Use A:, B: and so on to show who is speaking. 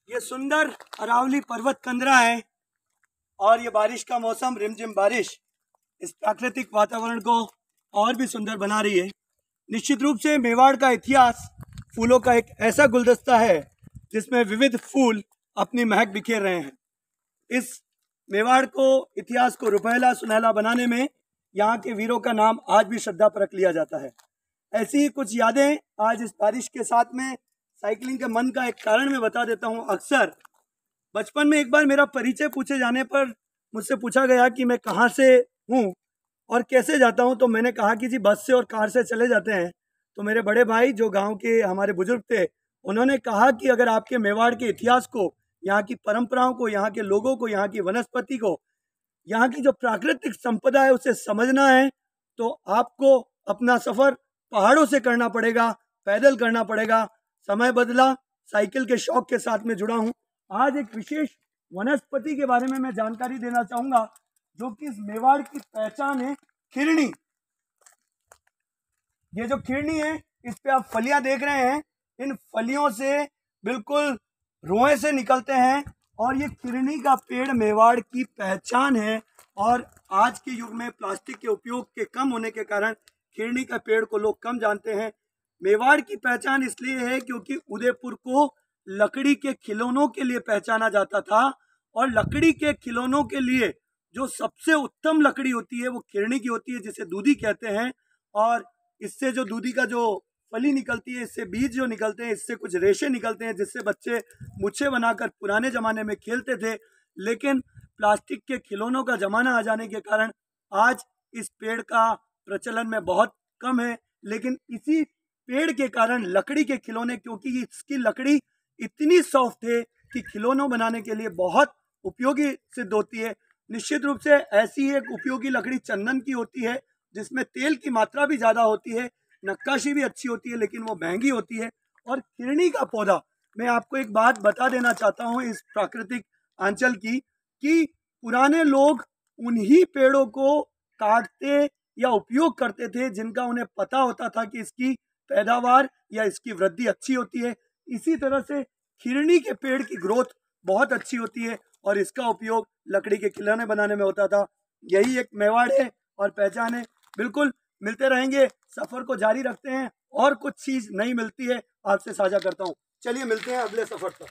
A: ये सुंदर अरावली पर्वत कंदरा है और ये बारिश का मौसम, रिमझिम बारिश इस प्राकृतिक वातावरण को और भी सुंदर बना रही है। निश्चित रूप से मेवाड़ का इतिहास फूलों का एक ऐसा गुलदस्ता है जिसमें विविध फूल अपनी महक बिखेर रहे हैं। इस मेवाड़ को, इतिहास को रुपहला सुनहला बनाने में यहाँ के वीरों का नाम आज भी श्रद्धापूर्वक लिया जाता है। ऐसी ही कुछ यादें आज इस बारिश के साथ में साइकिलिंग के मन का एक कारण मैं बता देता हूँ। अक्सर बचपन में एक बार मेरा परिचय पूछे जाने पर मुझसे पूछा गया कि मैं कहाँ से हूँ और कैसे जाता हूँ, तो मैंने कहा कि जी बस से और कार से चले जाते हैं। तो मेरे बड़े भाई जो गांव के हमारे बुजुर्ग थे, उन्होंने कहा कि अगर आपके मेवाड़ के इतिहास को, यहाँ की परंपराओं को, यहाँ के लोगों को, यहाँ की वनस्पति को, यहाँ की जो प्राकृतिक संपदा है उसे समझना है तो आपको अपना सफ़र पहाड़ों से करना पड़ेगा, पैदल करना पड़ेगा। समय बदला, साइकिल के शौक के साथ में जुड़ा हूँ। आज एक विशेष वनस्पति के बारे में मैं जानकारी देना चाहूँगा जो कि इस मेवाड़ की पहचान है, खिरनी। ये जो खिरनी है, इस पे आप फलियां देख रहे हैं, इन फलियों से बिल्कुल रोए से निकलते हैं और ये खिरनी का पेड़ मेवाड़ की पहचान है। और आज के युग में प्लास्टिक के उपयोग के कम होने के कारण खिरनी का पेड़ को लोग कम जानते हैं। मेवाड़ की पहचान इसलिए है क्योंकि उदयपुर को लकड़ी के खिलौनों के लिए पहचाना जाता था और लकड़ी के खिलौनों के लिए जो सबसे उत्तम लकड़ी होती है वो खिरनी की होती है, जिसे दूधी कहते हैं। और इससे जो दूधी का जो फली निकलती है, इससे बीज जो निकलते हैं, इससे कुछ रेशे निकलते हैं जिससे बच्चे मुच्छे बनाकर पुराने ज़माने में खेलते थे। लेकिन प्लास्टिक के खिलौनों का ज़माना आ जाने के कारण आज इस पेड़ का प्रचलन में बहुत कम है। लेकिन इसी पेड़ के कारण लकड़ी के खिलौने, क्योंकि इसकी लकड़ी इतनी सॉफ्ट है कि खिलौनों बनाने के लिए बहुत उपयोगी सिद्ध होती है। निश्चित रूप से ऐसी एक उपयोगी लकड़ी चंदन की होती है जिसमें तेल की मात्रा भी ज़्यादा होती है, नक्काशी भी अच्छी होती है, लेकिन वो महंगी होती है। और खिरनी का पौधा, मैं आपको एक बात बता देना चाहता हूँ इस प्राकृतिक आंचल की, कि पुराने लोग उन्हीं पेड़ों को काटते या उपयोग करते थे जिनका उन्हें पता होता था कि इसकी पैदावार या इसकी वृद्धि अच्छी होती है। इसी तरह से खिरनी के पेड़ की ग्रोथ बहुत अच्छी होती है और इसका उपयोग लकड़ी के खिलौने बनाने में होता था। यही एक मेवाड़ है और पहचान है। बिल्कुल मिलते रहेंगे, सफ़र को जारी रखते हैं और कुछ चीज़ नहीं मिलती है आपसे साझा करता हूँ। चलिए मिलते हैं अगले सफ़र पर।